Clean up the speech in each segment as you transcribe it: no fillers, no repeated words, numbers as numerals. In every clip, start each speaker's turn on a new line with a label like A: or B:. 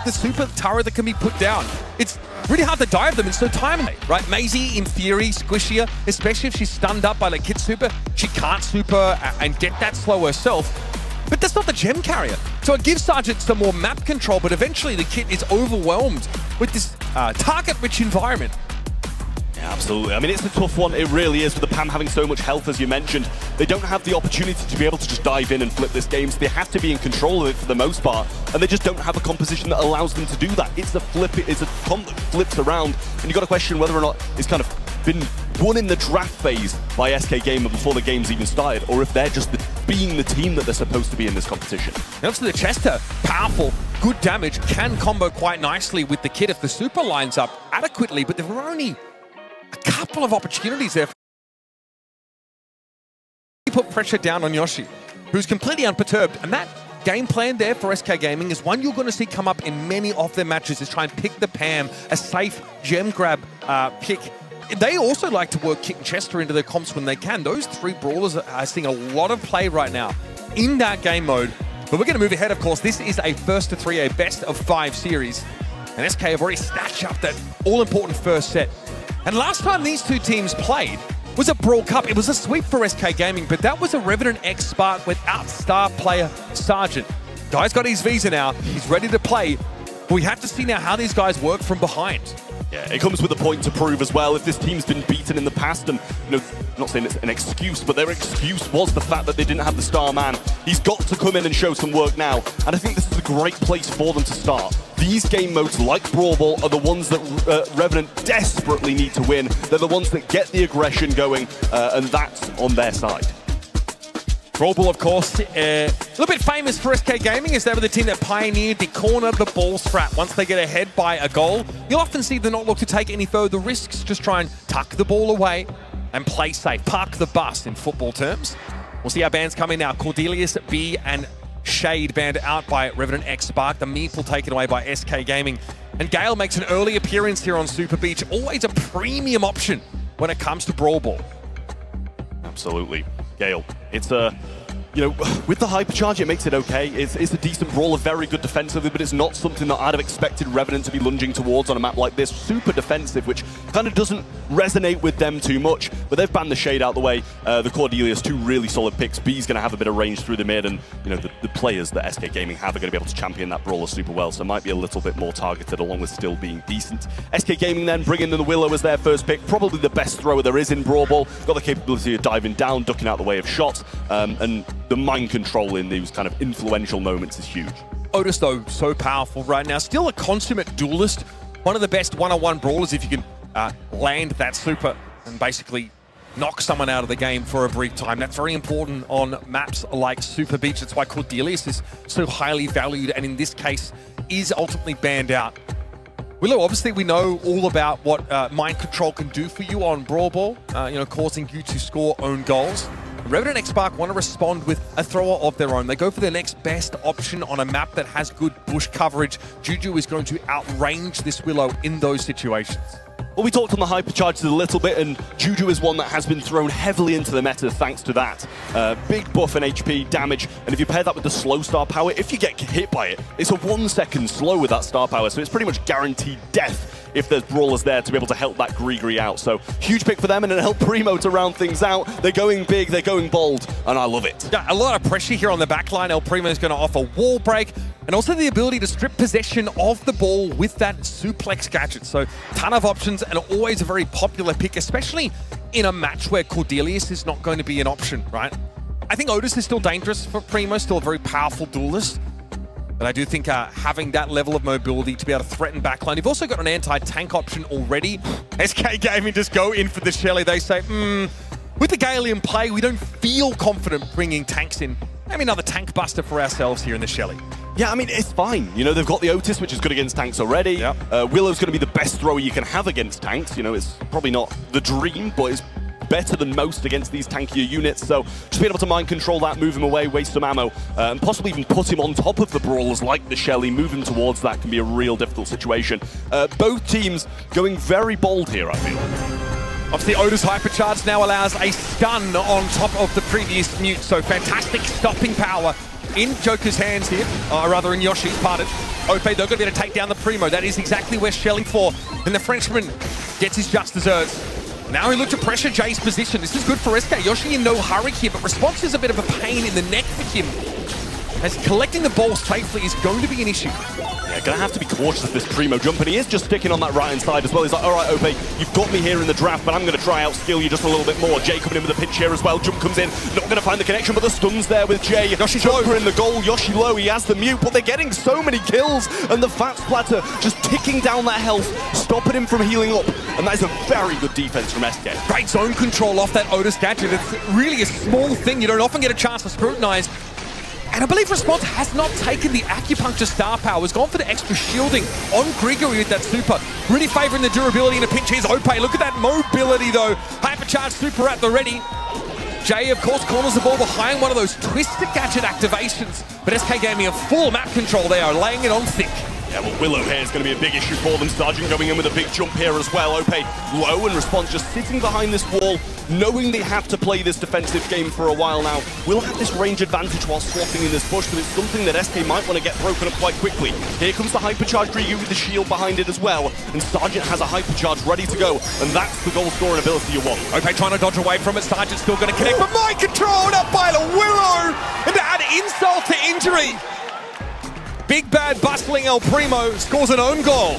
A: the super turret that can be put down. It's really hard to dive them. It's so timely, right? Maisie, in theory, squishier, especially if she's stunned up by the kid super. She can't super and get that slow herself. But that's not the gem carrier. So it gives Sergeant some more map control, but eventually the kit is overwhelmed with this target-rich environment.
B: Yeah, absolutely. I mean, it's a tough one. It really is, with the PAM having so much health, as you mentioned. They don't have the opportunity to be able to just dive in and flip this game, so they have to be in control of it for the most part, and they just don't have a composition that allows them to do that. It's a flip, it's a comp that flips around, and you've got to question whether or not it's kind of been won in the draft phase by SK Gamer before the game's even started, or if they're just being the team that they're supposed to be in this competition.
A: And also the Chester, powerful, good damage, can combo quite nicely with the kit if the super lines up adequately, but there were only a couple of opportunities there. He put pressure down on Yoshi, who's completely unperturbed, and that game plan there for SK Gaming is one you're going to see come up in many of their matches, is try and pick the PAM, a safe gem grab pick. They also like to work Kit and Chester into their comps when they can. Those three brawlers are seeing a lot of play right now in that game mode. But we're going to move ahead, of course. This is a first to three, a best of 5 series. And SK have already snatched up that all-important first set. And last time these two teams played was a Brawl Cup. It was a sweep for SK Gaming, but that was a RNTX Spark without star player Sergeant. Guy's got his visa now. He's ready to play. But we have to see now how these guys work from behind.
B: Yeah, it comes with a point to prove as well. If this team's been beaten in the past, and I'm not saying it's an excuse, but their excuse was the fact that they didn't have the star man. He's got to come in and show some work now, and I think this is a great place for them to start. These game modes, like Brawl Ball, are the ones that Revenant desperately need to win. They're the ones that get the aggression going, and that's on their side.
A: Brawl Ball, of course, a little bit famous for SK Gaming, as they were the team that pioneered the corner the ball strat. Once they get ahead by a goal, you'll often see them not look to take any further risks, just try and tuck the ball away and play safe. Park the bus in football terms. We'll see our bands come in now. Cordelius, B, and Shade banned out by RNTX Spark. The Meeple taken away by SK Gaming. And Gale makes an early appearance here on Super Beach. Always a premium option when it comes to Brawl Ball.
B: Absolutely. Gale, it's a, with the hypercharge, it makes it okay. It's a decent brawler, very good defensively, but it's not something that I'd have expected Revenant to be lunging towards on a map like this. Super defensive, which kind of doesn't resonate with them too much, but they've banned the Shade out the way. The Cordelius, 2 really solid picks. B's going to have a bit of range through the mid, and the players that SK Gaming have are going to be able to champion that brawler super well, so it might be a little bit more targeted along with still being decent. SK Gaming then bringing in the Willow as their first pick, probably the best thrower there is in Brawl Ball. Got the capability of diving down, ducking out the way of shots, and the mind control in these kind of influential moments is huge.
A: Otis, though, so powerful right now. Still a consummate duelist. One of the best one-on-one brawlers if you can land that super and basically knock someone out of the game for a brief time. That's very important on maps like Super Beach. That's why Cordelius is so highly valued, and in this case is ultimately banned out. Willow, obviously we know all about what mind control can do for you on Brawl Ball, causing you to score own goals. RNTX Spark want to respond with a thrower of their own. They go for their next best option on a map that has good bush coverage. Juju is going to outrange this Willow in those situations.
B: Well, we talked on the hypercharges a little bit, and Juju is one that has been thrown heavily into the meta thanks to that. Big buff and HP damage, and if you pair that with the slow star power, if you get hit by it, it's a 1 second slow with that star power, so it's pretty much guaranteed death if there's brawlers there to be able to help that Gree out. So huge pick for them, and it'll help Primo to round things out. They're going big, they're going bold, and I love it.
A: Yeah, a lot of pressure here on the back line. El Primo is going to offer wall break, and also the ability to strip possession of the ball with that suplex gadget. So ton of options, and always a very popular pick, especially in a match where Cordelius is not going to be an option, right? I think Otis is still dangerous for Primo, still a very powerful duelist. But I do think having that level of mobility to be able to threaten backline. You've also got an anti-tank option already. SK Gaming just go in for the Shelly. They say, with the Gale in play, we don't feel confident bringing tanks in. Maybe another tank buster for ourselves here in the Shelly.
B: Yeah, I mean, it's fine. They've got the Otis, which is good against tanks already.
A: Yep.
B: Willow's going to be the best thrower you can have against tanks. It's probably not the dream, but it's better than most against these tankier units, so just being able to mind control that, move him away, waste some ammo, and possibly even put him on top of the brawlers like the Shelly, move him towards that can be a real difficult situation. Both teams going very bold here, I feel.
A: Obviously, Otis Hypercharge now allows a stun on top of the previous mute, so fantastic stopping power in Joker's hands here, or rather in Yoshi's, pardon. Ope, they're going to be able to take down the Primo. That is exactly where Shelly for. And the Frenchman gets his just desserts. Now he looks to pressure Jay's position. This is good for SK. Yoshi in no hurry here, but response is a bit of a pain in the neck for him, as collecting the ball safely is going to be an issue.
B: Yeah, gonna have to be cautious of this Primo jump, and he is just sticking on that right-hand side as well. He's like, all right, Ope, you've got me here in the draft, but I'm gonna try out skill you just a little bit more. Jay coming in with a pinch here as well. Jump comes in, not gonna find the connection, but the stun's there with Jay.
A: Yoshi
B: Joker in the goal, Yoshi low, he has the mute, but they're getting so many kills, and the Fat Splatter just ticking down that health, stopping him from healing up, and that is a very good defense from SK.
A: Great zone control off that Otis gadget. It's really a small thing you don't often get a chance to scrutinize. And I believe Response has not taken the acupuncture star power. Has gone for the extra shielding on Grigory with that super. Really favouring the durability in a pinch. Here's Ope. Look at that mobility though. Hypercharged super at the ready. Jay, of course, corners the ball behind one of those twisted gadget activations. But SK Gaming have full map control. They are laying it on thick.
B: Yeah, well, Willow here is going to be a big issue for them. Sergeant going in with a big jump here as well. Ope low, and Response just sitting behind this wall, knowing they have to play this defensive game for a while now. Will have this range advantage while swapping in this bush, but it's something that SK might want to get broken up quite quickly. Here comes the hypercharge Ryu with the shield behind it as well, and Sergeant has a hypercharge ready to go, and that's the goal scoring ability you want.
A: Ope trying to dodge away from it. Sergeant's still going to connect, but mind controlled up by the Willow, and to add insult to injury, big bad bustling El Primo scores an own goal.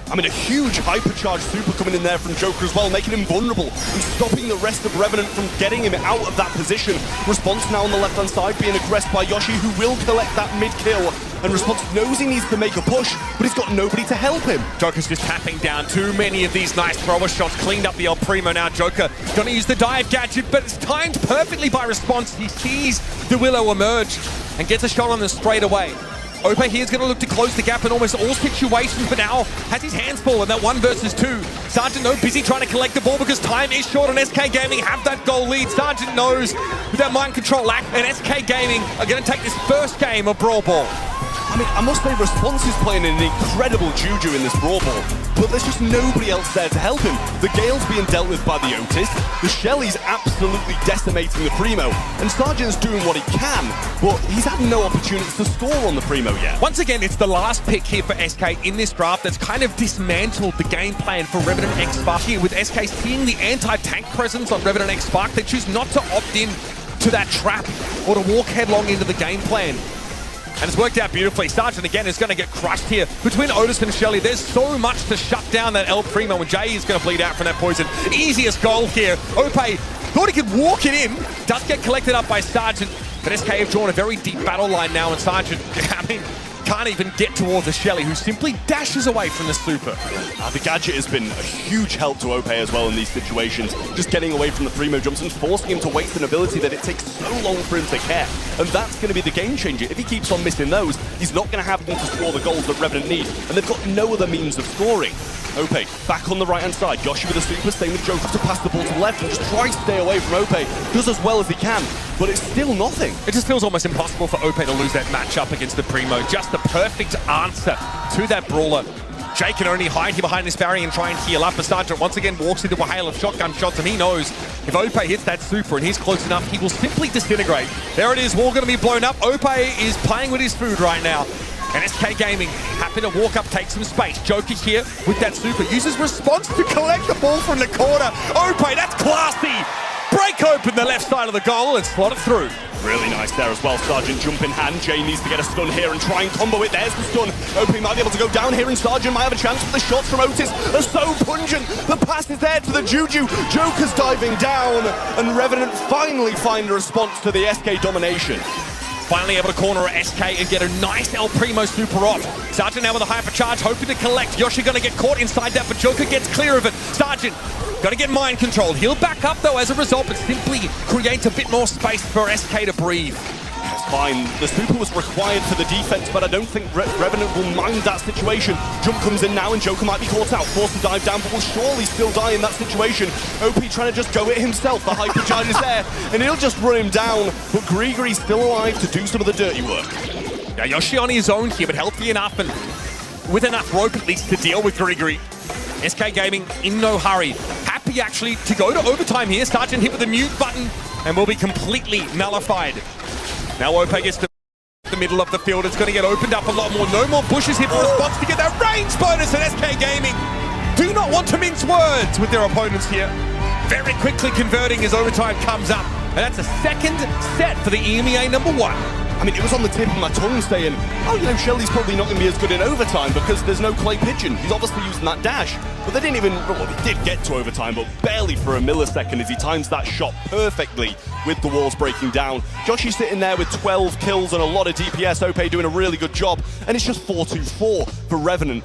B: I mean, a huge hypercharge super coming in there from Joker as well, making him vulnerable and stopping the rest of Revenant from getting him out of that position. Response now on the left-hand side being aggressed by Yoshi, who will collect that mid-kill. And Response knows he needs to make a push, but he's got nobody to help him.
A: Joker's just tapping down too many of these nice thrower shots. Cleaned up the El Primo now. Joker going to use the dive gadget, but it's timed perfectly by Response. He sees the Willow emerge and gets a shot on them straight away. Ope here's going to look to close the gap in almost all situations, but now has his hands full in that 1 versus 2. Sergeant though busy trying to collect the ball because time is short, and SK Gaming have that goal lead. Sergeant knows with that mind control lack, and SK Gaming are going to take this first game of Brawl Ball.
B: I mean, I must say Response is playing an incredible juju in this Brawl Ball, but there's just nobody else there to help him. The Gale's being dealt with by the Otis, the Shelly's absolutely decimating the Primo, and Sergeant's doing what he can, but he's had no opportunities to score on the Primo yet.
A: Once again, it's the last pick here for SK in this draft that's kind of dismantled the game plan for Revenant X Spark here, with SK seeing the anti-tank presence on Revenant X Spark. They choose not to opt in to that trap or to walk headlong into the game plan. And it's worked out beautifully. Sergeant again is going to get crushed here. Between Otis and Shelly, there's so much to shut down that El Primo, and Jay is going to bleed out from that poison. Easiest goal here. Ope thought he could walk it in. Does get collected up by Sergeant, but SK have drawn a very deep battle line now, and Sergeant, I mean, can't even get towards the Shelly, who simply dashes away from the super.
B: The gadget has been a huge help to Ope as well in these situations, just getting away from the Primo jumps and forcing him to waste an ability that it takes so long for him to care. And that's going to be the game changer. If he keeps on missing those, he's not going to have them to score the goals that Revenant need, and they've got no other means of scoring. Ope back on the right-hand side. Yoshi with a super, staying with Joker to pass the ball to the left and just try to stay away from Ope. Does as well as he can, but it's still nothing.
A: It just feels almost impossible for Ope to lose that matchup against the Primo. Just the perfect answer to that brawler. Jay can only hide here behind this barrier and try and heal up. But Sergeant once again walks into a hail of shotgun shots, and he knows if Ope hits that super and he's close enough, he will simply disintegrate. There it is, wall going to be blown up. Ope is playing with his food right now. And SK Gaming happy to walk up, take some space. Joker here with that super, uses Response to collect the ball from the corner. Ope, that's classy! Break open the left side of the goal and slot it through.
B: Really nice there as well. Sergeant jump in hand. Jay needs to get a stun here and try and combo it. There's the stun. Ope might be able to go down here, and Sergeant might have a chance, but the shots from Otis are so pungent. The pass is there to the Juju. Joker's diving down, and Revenant finally find a response to the SK domination.
A: Finally able to corner a SK and get a nice El Primo super off. Sergeant now with a hypercharge, hoping to collect. Yoshi going to get caught inside that, but Joker gets clear of it. Sergeant going to get mind controlled. He'll back up though as a result, but simply creates a bit more space for SK to breathe.
B: That's fine. The super was required for the defense, but I don't think Revenant will mind that situation. Jump comes in now, and Joker might be caught out, forced to dive down, but will surely still die in that situation. OP trying to just go it himself. The hypercharge is there, and he'll just run him down, but Grigory's still alive to do some of the dirty work.
A: Now Yoshi on his own here, but healthy enough and with enough rope at least to deal with Grigory. SK Gaming in no hurry. Happy actually to go to overtime here. Sergeant hit with the mute button and will be completely nullified. Now Ope gets to middle of the field. It's going to get opened up a lot more. No more bushes here for response to get that range bonus, and SK Gaming do not want to mince words with their opponents here. Very quickly converting as overtime comes up. And that's a second set for the EMEA #1.
B: I mean, it was on the tip of my tongue saying, oh, you know, Shelly's probably not going to be as good in overtime because there's no Clay Pigeon. He's obviously using that dash. But they didn't even, well, they did get to overtime, but barely for a millisecond as he times that shot perfectly with the walls breaking down. Joshy's sitting there with 12 kills and a lot of DPS. Ope doing a really good job. And it's just 4-2-4 for Revenant.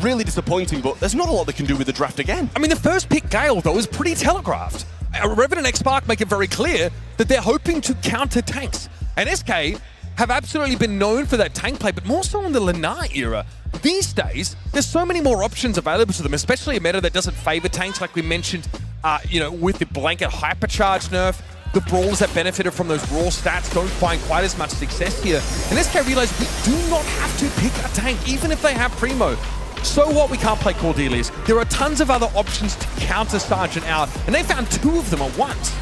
B: Really disappointing, but there's not a lot they can do with the draft again.
A: I mean, the first pick, Gale, though, is pretty telegraphed. Revenant and X-Spark make it very clear that they're hoping to counter tanks. And SK have absolutely been known for that tank play, but more so in the Lanai era. These days, there's so many more options available to them, especially a meta that doesn't favor tanks, like we mentioned, you know, with the blanket hypercharge nerf. The brawlers that benefited from those raw stats don't find quite as much success here. And SK realize we do not have to pick a tank, even if they have Primo. So what, we can't play Cordelius. There are tons of other options to counter Sergeant out, and they found 2 of them at once.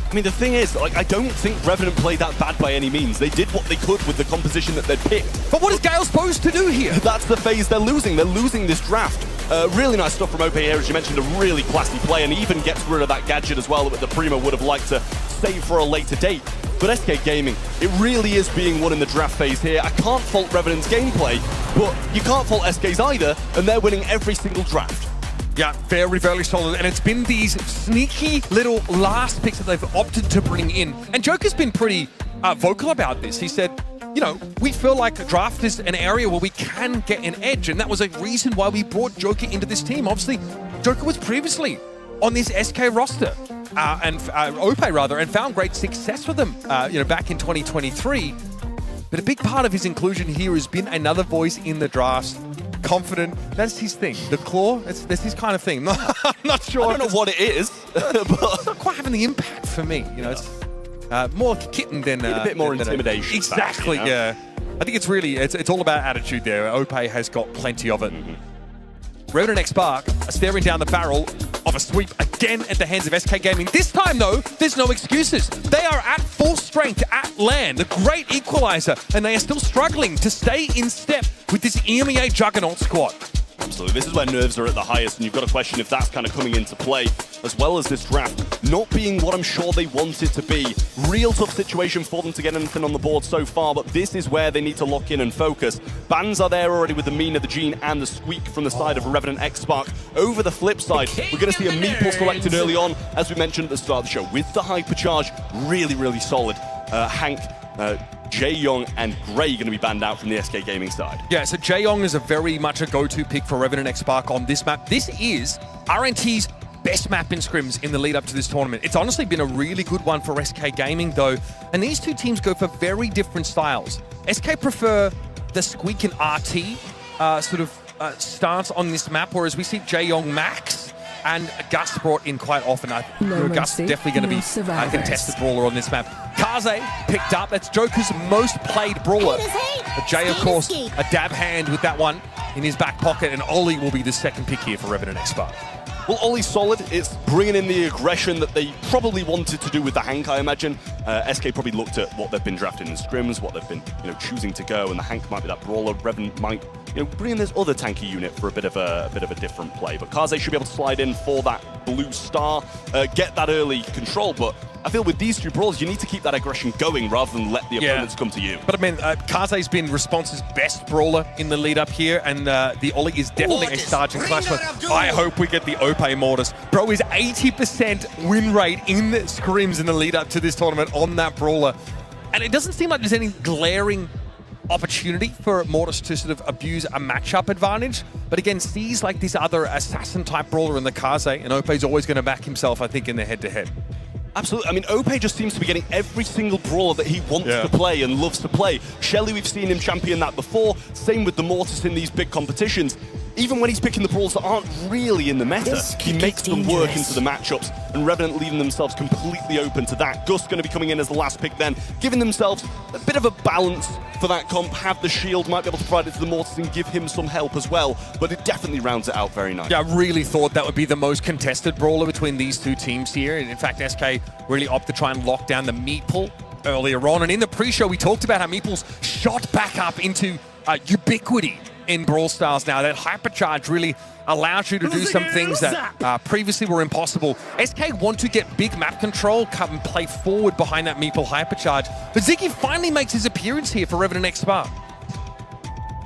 B: I mean, the thing is, like, I don't think Revenant played that bad by any means. They did what they could with the composition that they'd picked.
A: But what is Gale supposed to do here?
B: That's the phase they're losing. They're losing this draft. Really nice stuff from Ope here, as you mentioned, a really classy play, and even gets rid of that gadget as well that the Primo would have liked to save for a later date. But SK Gaming, it really is being won in the draft phase here. I can't fault Revenant's gameplay, but you can't fault SK's either, and they're winning every single draft.
A: Yeah, very, very solid. And it's been these sneaky little last picks that they've opted to bring in. And Joker's been pretty vocal about this. He said, you know, we feel like a draft is an area where we can get an edge. And that was a reason why we brought Joker into this team. Obviously, Joker was previously on this SK roster, Ope rather, and found great success with them, you know, back in 2023. But a big part of his inclusion here has been another voice in the draft. Confident, that's his thing. The claw, that's his kind of thing. I'm not sure.
B: I don't know what it is, but
A: it's not quite having the impact for me. You know, it's more kitten than
B: a bit more intimidation.
A: Exactly,
B: back, you know?
A: Yeah. I think it's really, it's all about attitude there. Ope has got plenty of it. Revenant and X-Spark are staring down the barrel of a sweep again at the hands of SK Gaming. This time, though, there's no excuses. They are at full strength at land, a great equalizer, and they are still struggling to stay in step with this EMEA Juggernaut squad.
B: Absolutely. This is where nerves are at the highest, and you've got to question if that's kind of coming into play, as well as this draft not being what I'm sure they want it to be. Real tough situation for them to get anything on the board so far, but this is where they need to lock in and focus. Bans are there already with the Mina, the Gene, and the Squeak from the side of Revenant X-Spark. Over the flip side, we're going to see a Meeple selected early on, as we mentioned at the start of the show, with the hypercharge. Really, really solid. Hank, Jae-Young and Gray going to be banned out from the SK Gaming side.
A: Yeah, so Jae-Young is a very much a go-to pick for Revenant X-Spark on this map. This is RNT's best map in scrims in the lead up to this tournament. It's honestly been a really good one for SK Gaming though, and these two teams go for very different styles. SK prefer the Squeak and RT stance on this map, whereas we see Jae-Young Max and Gus brought in quite often. Gus is definitely going to be a contested brawler on this map. Kaze picked up. That's Joker's most played brawler. But Jay, of course, a dab hand with that one in his back pocket, and Ollie will be the second pick here for Revenant X-Spark.
B: Well, Ollie's solid. It's bringing in the aggression that they probably wanted to do with the Hank, I imagine. SK probably looked at what they've been drafting in scrims, what they've been, you know, choosing to go, and the Hank might be that brawler. Revenant might, you know, bring in this other tanky unit for a bit of a different play. But Kaze should be able to slide in for that blue star, get that early control. But I feel with these two brawlers, you need to keep that aggression going rather than let the opponents come to you.
A: But I mean, Kaze's been Response's best brawler in the lead up here, and the Ollie is definitely a Sergeant Clash. I hope we get the Ope Mortis. Bro is 80% win rate in the scrims in the lead up to this tournament on that brawler. And it doesn't seem like there's any glaring opportunity for Mortis to sort of abuse a matchup advantage, but again, sees like this other assassin type brawler in the Kaze, and Ope's always going to back himself, I think, in the head-to-head.
B: Absolutely. I mean, Ope just seems to be getting every single brawler that he wants to play and loves to play. Shelly, we've seen him champion that before. Same with the Mortis in these big competitions. Even when he's picking the brawlers that aren't really in the meta, he makes them work into the matchups, and Revenant leaving themselves completely open to that. Gus going to be coming in as the last pick then, giving themselves a bit of a balance for that comp. Have the shield, might be able to provide it to the Mortis and give him some help as well, but it definitely rounds it out very nice.
A: Yeah, I really thought that would be the most contested brawler between these two teams here, and in fact, SK really opted to try and lock down the Meeple earlier on. And in the pre-show, we talked about how Meeple's shot back up into ubiquity in Brawl Stars now. That hypercharge really allows you to do some things that previously were impossible. SK want to get big map control, come and play forward behind that Meeple hypercharge. But Ziggy finally makes his appearance here for Revenant X Spark.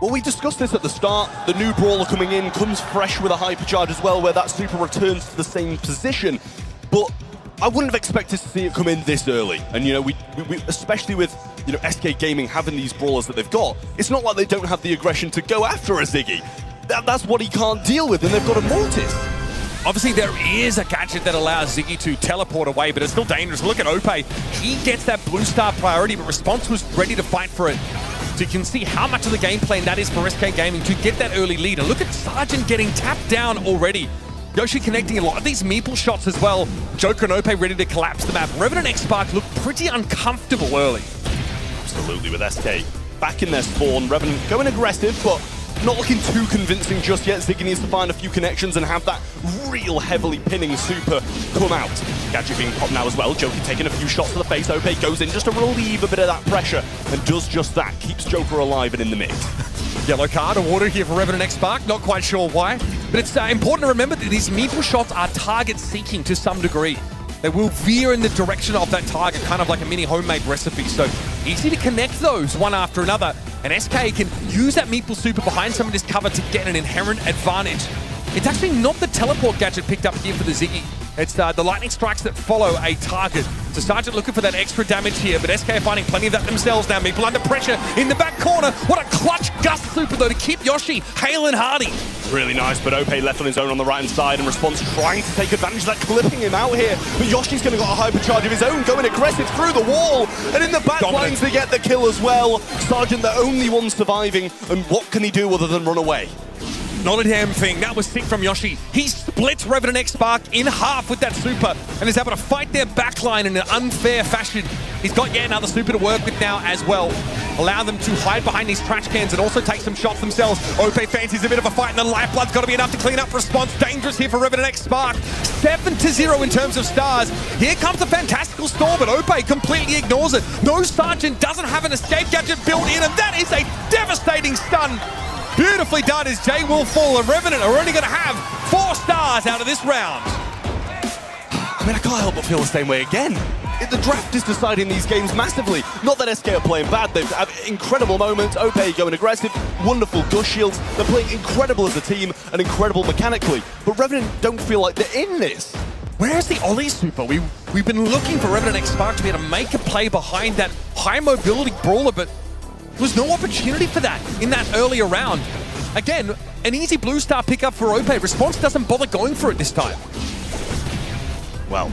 B: Well, we discussed this at the start. The new brawler coming in comes fresh with a hypercharge as well, where that super returns to the same position. But I wouldn't have expected to see it come in this early. And, you know, we especially with, you know, SK Gaming having these brawlers that they've got, it's not like they don't have the aggression to go after a Ziggy. That's what he can't deal with, and they've got a Mortis.
A: Obviously, there is a gadget that allows Ziggy to teleport away, but it's still dangerous. Look at Ope. He gets that blue star priority, but Response was ready to fight for it. So you can see how much of the game plan that is for SK Gaming to get that early lead. And look at Sergeant getting tapped down already. Yoshi connecting a lot of these Meeple shots as well. Joker and Ope ready to collapse the map. Revenant X Spark looked pretty uncomfortable early.
B: Absolutely, with SK back in their spawn. Revenant going aggressive, but not looking too convincing just yet. Ziggy needs to find a few connections and have that real heavily pinning super come out. Gadget being popped now as well. Joker taking a few shots to the face. Ope goes in just to relieve a bit of that pressure and does just that. Keeps Joker alive and in the mix.
A: Yellow card awarded here for Revenant X Spark. Not quite sure why, but it's important to remember that these Meeple shots are target seeking to some degree. They will veer in the direction of that target, kind of like a mini homemade recipe. So easy to connect those one after another. And SK can use that Meeple super behind some of this cover to get an inherent advantage. It's actually not the teleport gadget picked up here for the Ziggy. It's the lightning strikes that follow a target. So Sergeant looking for that extra damage here, but SK finding plenty of that themselves now. Meeple under pressure in the back corner. What a clutch gust super though to keep Yoshi hale and hearty.
B: Really nice, but Ope left on his own on the right-hand side, and Response trying to take advantage of that, clipping him out here. But Yoshi's going to got a hypercharge of his own, going aggressive through the wall, and in the back lines they get the kill as well. Sergeant the only one surviving, and what can he do other than run away?
A: Not a damn thing. That was sick from Yoshi. He splits Revenant X Spark in half with that super and is able to fight their backline in an unfair fashion. He's got yet another super to work with now as well. Allow them to hide behind these trash cans and also take some shots themselves. Ope fancies a bit of a fight, and the lifeblood's got to be enough to clean up Response. Dangerous here for Revenant X Spark. 7-0 in terms of stars. Here comes the fantastical storm, but Ope completely ignores it. No Sergeant doesn't have an escape gadget built in, and that is a devastating stun. Beautifully done as Jay will fall, and Revenant are only going to have 4 stars out of this round.
B: I mean, I can't help but feel the same way again. The draft is deciding these games massively. Not that SK are playing bad, they have incredible moments. Ope going aggressive, wonderful gush shields. They're playing incredible as a team and incredible mechanically. But Revenant don't feel like they're in this.
A: Where's the Ollie super? We've been looking for Revenant X Spark to be able to make a play behind that high mobility brawler, but there was no opportunity for that in that earlier round. Again, an easy blue star pickup for Ope. Response doesn't bother going for it this time.
B: Well,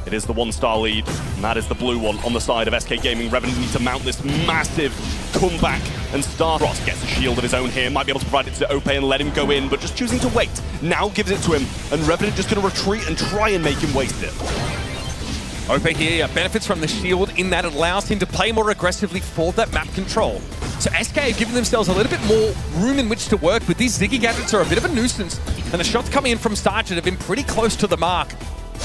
B: it is the 1-star lead, and that is the blue one on the side of SK Gaming. Revenant need to mount this massive comeback, and Starfrost gets a shield of his own here. Might be able to provide it to Ope and let him go in, but just choosing to wait. Now gives it to him, and Revenant just going to retreat and try and make him waste it.
A: Ope here benefits from the shield in that it allows him to play more aggressively for that map control. So SK have given themselves a little bit more room in which to work, but these Ziggy gadgets are a bit of a nuisance, and the shots coming in from Sergeant have been pretty close to the mark.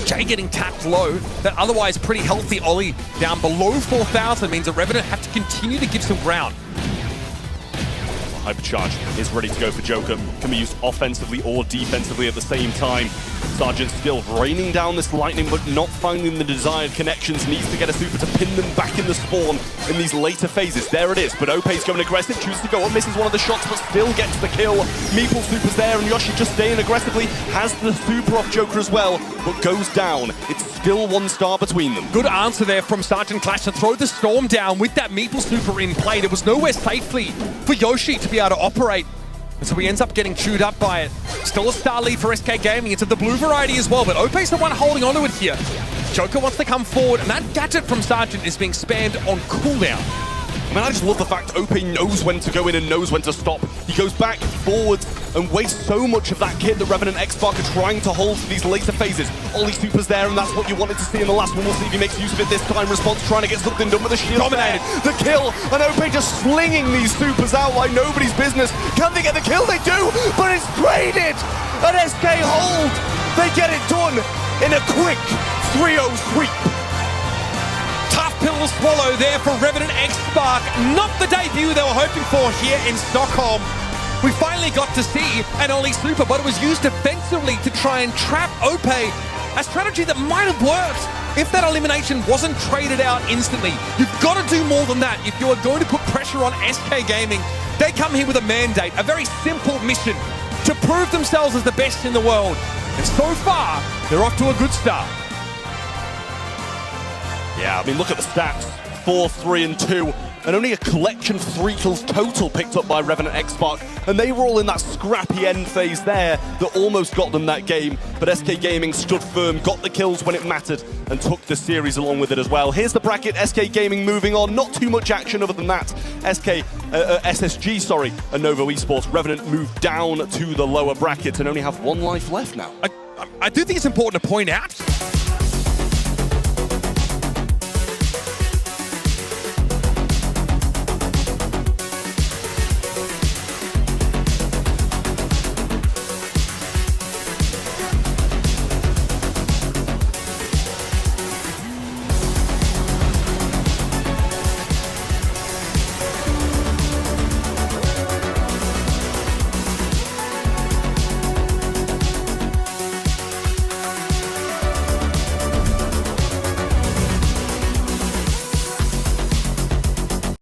A: Jay getting tapped low. That otherwise pretty healthy Ollie down below 4,000 means that Revenant have to continue to give some ground.
B: Hypercharge is ready to go for Joker. Can be used offensively or defensively at the same time. Sergeant still raining down this lightning, but not finding the desired connections. Needs to get a super to pin them back in the spawn in these later phases. There it is, but Ope's going aggressive, chooses to go up, misses one of the shots, but still gets the kill. Meeple super's there, and Yoshi just staying aggressively, has the super off Joker as well, but goes down. It's still 1 star between them.
A: Good answer there from Sergeant Clash to throw the storm down with that Meeple super in play. There was nowhere safely for Yoshi to be able to operate. And so he ends up getting chewed up by it. Still a star lead for SK Gaming. It's of the blue variety as well, but Ope's the one holding onto it here. Joker wants to come forward, and that gadget from Sergeant is being spammed on cooldown.
B: I mean, I just love the fact Ope knows when to go in and knows when to stop. He goes back, forwards, and wastes so much of that kit that Revenant X Spark are trying to hold for these later phases. Ollie Super's there, and that's what you wanted to see in the last one. We'll see if he makes use of it this time. Response trying to get something done with the shield.
A: Dominated.
B: The kill, and Ope just slinging these supers out like nobody's business. Can they get the kill? They do, but it's traded! An SK hold! They get it done in a quick 3-0 sweep.
A: Tough pill to swallow there for Revenant X Spark. Not the debut they were hoping for here in Stockholm. We finally got to see an Oli Super, but it was used defensively to try and trap Ope. A strategy that might have worked if that elimination wasn't traded out instantly. You've got to do more than that if you are going to put pressure on SK Gaming. They come here with a mandate, a very simple mission to prove themselves as the best in the world. And so far, they're off to a good start.
B: Yeah, I mean, look at the stats. 4, 3, and 2. And only a collection of 3 kills total picked up by Revenant X Spark. And they were all in that scrappy end phase there that almost got them that game. But SK Gaming stood firm, got the kills when it mattered, and took the series along with it as well. Here's the bracket, SK Gaming moving on. Not too much action other than that. SSG, and Novo Esports. Revenant moved down to the lower bracket and only have 1 life left now.
A: I do think it's important to point out